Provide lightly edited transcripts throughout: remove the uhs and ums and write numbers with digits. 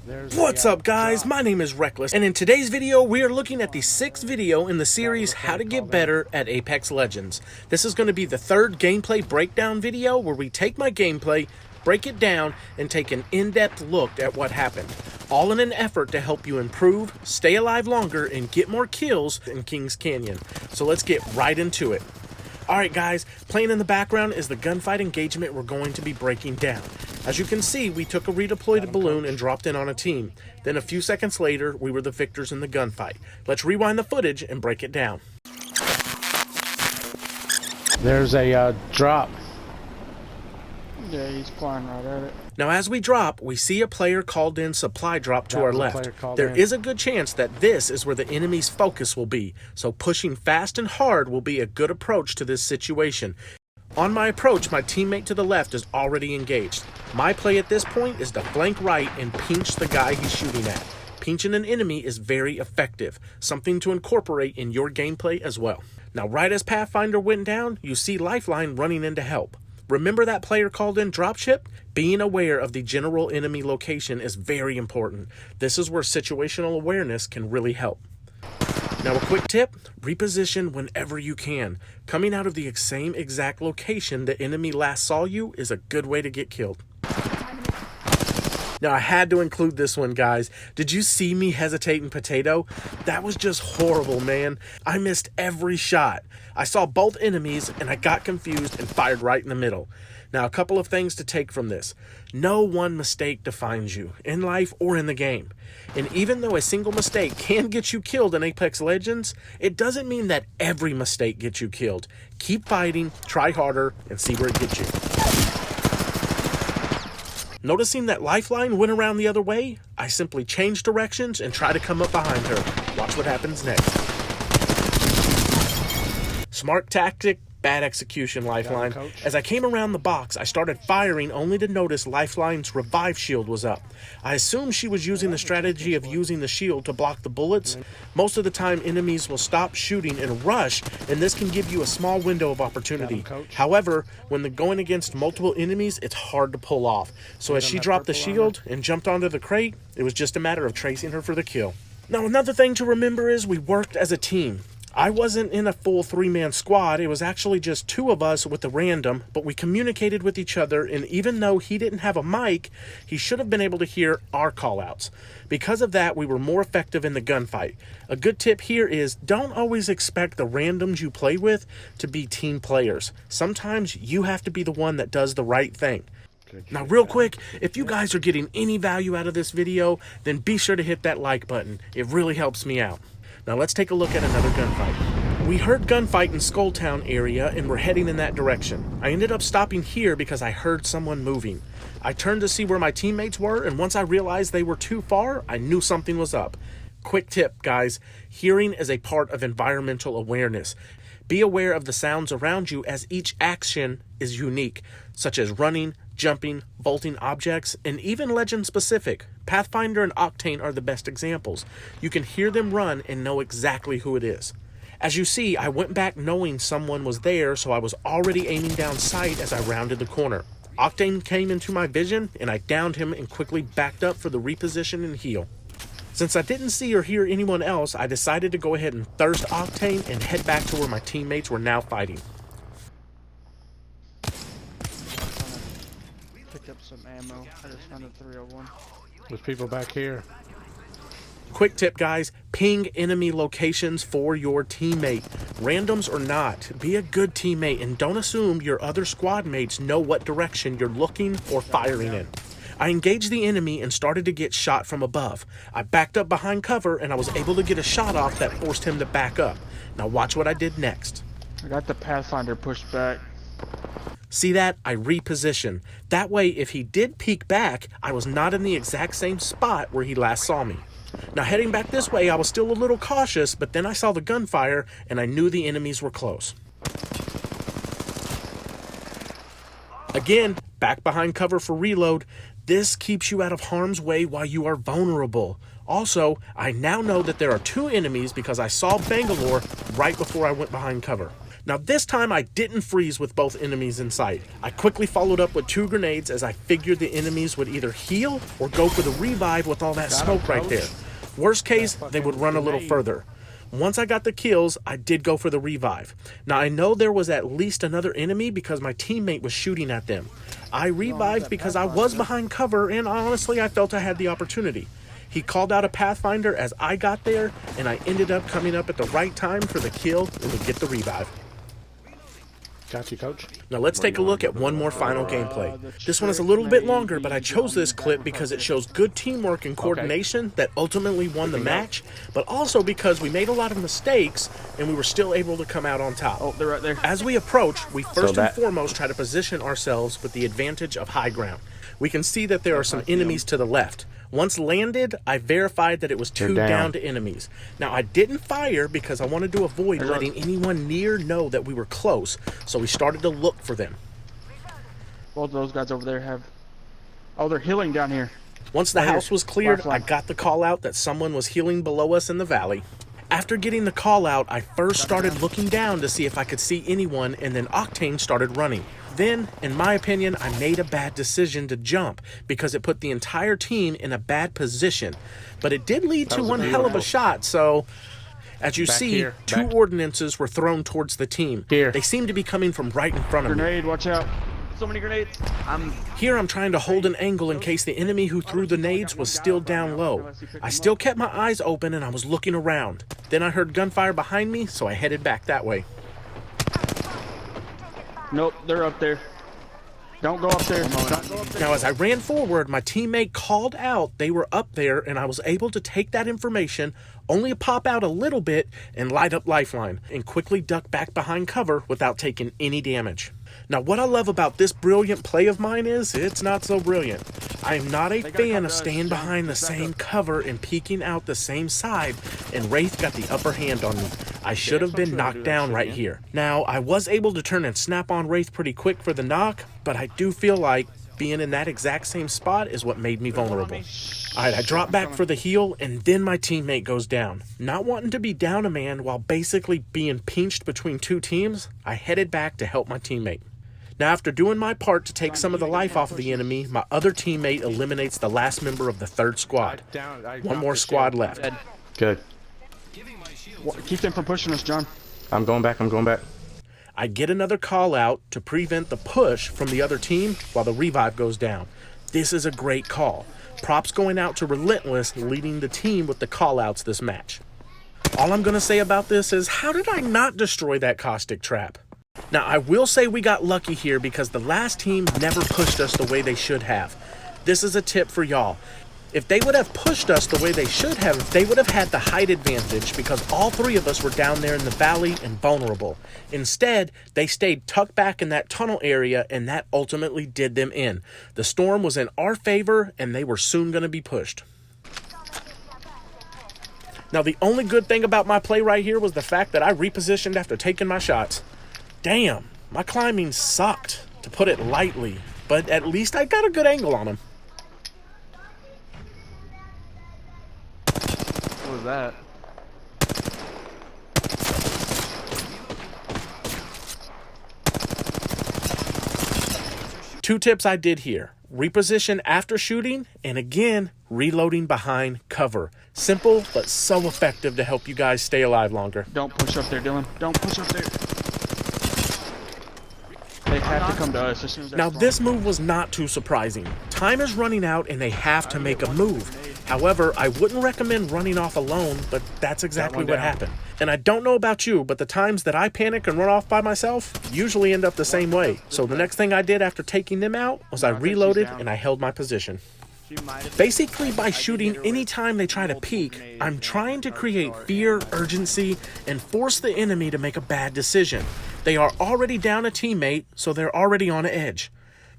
What's up guys, my name is WreckLess, and in today's video we are looking at the 6th video in the series How to Get Better at Apex Legends. This is going to be the 3rd gameplay breakdown video where we take my gameplay, break it down, and take an in-depth look at what happened. All in an effort to help you improve, stay alive longer, and get more kills in Kings Canyon. So let's get right into it. Alright guys, playing in the background is the gunfight engagement we're going to be breaking down. As you can see, we took a redeployed balloon and dropped in on a team. Then a few seconds later, we were the victors in the gunfight. Let's rewind the footage and break it down. There's a drop. Yeah, he's flying right at it. Now as we drop, we see a player called in supply drop to our left. There is a good chance that this is where the enemy's focus will be, so pushing fast and hard will be a good approach to this situation. On my approach, my teammate to the left is already engaged. My play at this point is to flank right and pinch the guy he's shooting at. Pinching an enemy is very effective, something to incorporate in your gameplay as well. Now right as Pathfinder went down, you see Lifeline running in to help. Remember that player called in dropship? Being aware of the general enemy location is very important. This is where situational awareness can really help. Now a quick tip, reposition whenever you can. Coming out of the same exact location the enemy last saw you is a good way to get killed. Now I had to include this one guys. Did you see me hesitating potato? That was just horrible, man. I missed every shot. I saw both enemies and I got confused and fired right in the middle. Now a couple of things to take from this. No one mistake defines you, in life or in the game. And even though a single mistake can get you killed in Apex Legends, it doesn't mean that every mistake gets you killed. Keep fighting, try harder, and see where it gets you. Noticing that Lifeline went around the other way, I simply changed directions and try to come up behind her. Watch what happens next. Smart tactic, bad execution, Lifeline. As I came around the box, I started firing only to notice Lifeline's revive shield was up. I assumed she was using the strategy of using the shield to block the bullets. Most of the time enemies will stop shooting and rush, and this can give you a small window of opportunity. However, when they're going against multiple enemies, it's hard to pull off. So as she dropped the shield and jumped onto the crate, it was just a matter of tracing her for the kill. Now another thing to remember is we worked as a team. I wasn't in a full 3-man squad, it was actually just 2 of us with a random, but we communicated with each other, and even though he didn't have a mic, he should have been able to hear our callouts. Because of that, we were more effective in the gunfight. A good tip here is don't always expect the randoms you play with to be team players. Sometimes you have to be the one that does the right thing. Now real quick, if you guys are getting any value out of this video, then be sure to hit that like button. It really helps me out. Now let's take a look at another gunfight. We heard gunfight in Skulltown area and we're heading in that direction. I ended up stopping here because I heard someone moving. I turned to see where my teammates were, and once I realized they were too far, I knew something was up. Quick tip, guys. Hearing is a part of environmental awareness. Be aware of the sounds around you as each action is unique, such as running, jumping, vaulting objects, and even legend specific. Pathfinder and Octane are the best examples. You can hear them run and know exactly who it is. As you see, I went back knowing someone was there, so I was already aiming down sight as I rounded the corner. Octane came into my vision and I downed him and quickly backed up for the reposition and heal. Since I didn't see or hear anyone else, I decided to go ahead and thirst Octane and head back to where my teammates were now fighting. Pick up some ammo. I just found a 301. There's people back here. Quick tip guys, ping enemy locations for your teammate. Randoms or not, be a good teammate and don't assume your other squad mates know what direction you're looking or firing in. I engaged the enemy and started to get shot from above. I backed up behind cover and I was able to get a shot off that forced him to back up. Now watch what I did next. I got the Pathfinder pushed back. See that? I repositioned. That way, if he did peek back, I was not in the exact same spot where he last saw me. Now heading back this way, I was still a little cautious, but then I saw the gunfire and I knew the enemies were close. Again, back behind cover for reload. This keeps you out of harm's way while you are vulnerable. Also, I now know that there are 2 enemies because I saw Bangalore right before I went behind cover. Now this time I didn't freeze with both enemies in sight. I quickly followed up with 2 grenades as I figured the enemies would either heal or go for the revive with all that smoke right there. Worst case, they would run a little further. Once I got the kills, I did go for the revive. Now I know there was at least another enemy because my teammate was shooting at them. I revived because I was behind cover and honestly I felt I had the opportunity. He called out a Pathfinder as I got there and I ended up coming up at the right time for the kill and to get the revive. Got you, coach. Now let's take a look at one more final gameplay. This one is a little bit longer, but I chose this clip because it shows good teamwork and coordination that ultimately won the match, but also because we made a lot of mistakes and we were still able to come out on top. Oh, they're right there. As we approach, we first and foremost try to position ourselves with the advantage of high ground. We can see that there are some enemies to the left. Once landed, I verified that it was 2 down to enemies. Now, I didn't fire because I wanted to avoid letting anyone near know that we were close, so we started to look for them. Both of those guys over there have... Oh, they're healing down here. Once the house was cleared, I got the call out that someone was healing below us in the valley. After getting the call out, I first started looking down to see if I could see anyone, and then Octane started running. Then, in my opinion, I made a bad decision to jump because it put the entire team in a bad position. But it did lead to one hell of a shot, so... As you see, 2 ordinances were thrown towards the team. They seem to be coming from right in front of me. Grenade, watch out. So many grenades. Here I'm trying to hold an angle in case the enemy who threw the nades was still down low. I still kept my eyes open and I was looking around. Then I heard gunfire behind me, so I headed back that way. Nope, they're up there. Don't go up there. Now, as I ran forward, my teammate called out they were up there, and I was able to take that information, only to pop out a little bit and light up Lifeline, and quickly duck back behind cover without taking any damage. Now, what I love about this brilliant play of mine is, it's not so brilliant. I am not a fan of staying behind the same cover and peeking out the same side, and Wraith got the upper hand on me. I should have been knocked down right here. Now, I was able to turn and snap on Wraith pretty quick for the knock, but I do feel like being in that exact same spot is what made me vulnerable. Alright, I drop back for the heal, and then my teammate goes down. Not wanting to be down a man while basically being pinched between 2 teams, I headed back to help my teammate. Now, after doing my part to take some of the life off of the enemy, my other teammate eliminates the last member of the 3rd squad. One more squad left. Good. Keep them from pushing us, John. I'm going back. I get another call out to prevent the push from the other team while the revive goes down. This is a great call. Props going out to Relentless, leading the team with the call outs this match. All I'm going to say about this is, how did I not destroy that caustic trap? Now, I will say we got lucky here because the last team never pushed us the way they should have. This is a tip for y'all. If they would have pushed us the way they should have, they would have had the height advantage because all 3 of us were down there in the valley and vulnerable. Instead, they stayed tucked back in that tunnel area, and that ultimately did them in. The storm was in our favor, and they were soon going to be pushed. Now, the only good thing about my play right here was the fact that I repositioned after taking my shots. Damn, my climbing sucked, to put it lightly, but at least I got a good angle on him. What was that? Two tips I did here. Reposition after shooting, and again, reloading behind cover. Simple, but so effective to help you guys stay alive longer. Don't push up there, Dylan. Don't push up there. They have to come to us as soon as they're Now, spawned. this move was not too surprising. Time is running out, and they have to make a move. However, I wouldn't recommend running off alone, but that's exactly what happened. And I don't know about you, but the times that I panic and run off by myself usually end up the same way. So the next thing I did after taking them out was I reloaded and I held my position. Basically, by shooting anytime they try to peek, I'm trying to create fear, urgency, and force the enemy to make a bad decision. They are already down a teammate, so they're already on edge.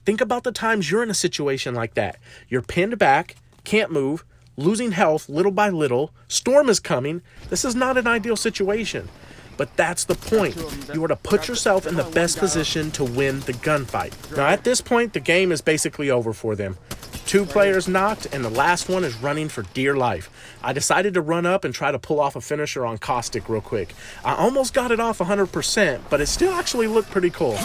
Think about the times you're in a situation like that. You're pinned back, can't move, losing health little by little, storm is coming. This is not an ideal situation. But that's the point. You are to put yourself in the best position to win the gunfight. Now, at this point, the game is basically over for them. 2 players knocked, and the last one is running for dear life. I decided to run up and try to pull off a finisher on Caustic real quick. I almost got it off 100%, but it still actually looked pretty cool.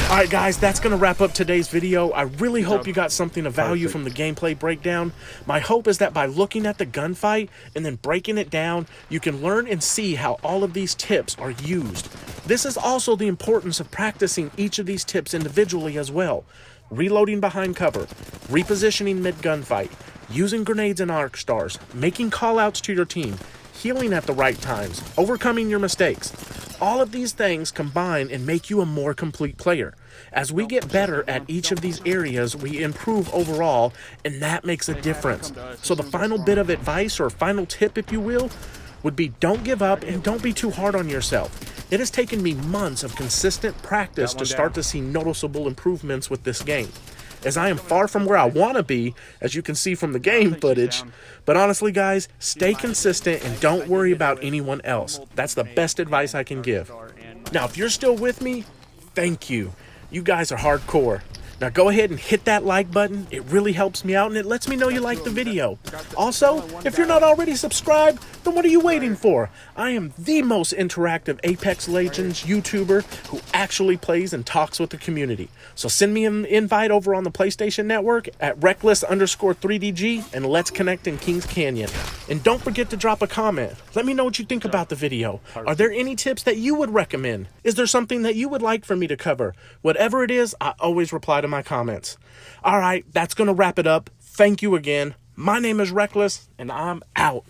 Alright guys, that's going to wrap up today's video. I really hope you got something of value from the gameplay breakdown. My hope is that by looking at the gunfight and then breaking it down, you can learn and see how all of these tips are used. This is also the importance of practicing each of these tips individually as well. Reloading behind cover, repositioning mid-gunfight, using grenades and arc stars, making callouts to your team, healing at the right times, overcoming your mistakes. All of these things combine and make you a more complete player. As we get better at each of these areas, we improve overall, and that makes a difference. So the final bit of advice, or final tip if you will, would be don't give up and don't be too hard on yourself. It has taken me months of consistent practice to start to see noticeable improvements with this game, as I am far from where I want to be, as you can see from the game footage. But honestly guys, stay consistent and don't worry about anyone else. That's the best advice I can give. Now if you're still with me, thank you. You guys are hardcore. Now go ahead and hit that like button. It really helps me out and it lets me know you like the video. Also, if you're not already subscribed, then what are you waiting for? I am the most interactive Apex Legends YouTuber who actually plays and talks with the community. So send me an invite over on the PlayStation Network at WreckLess_3DG and let's connect in Kings Canyon. And don't forget to drop a comment. Let me know what you think about the video. Are there any tips that you would recommend? Is there something that you would like for me to cover? Whatever it is, I always reply to my comments. Alright, that's going to wrap it up. Thank you again. My name is WreckLess, and I'm out.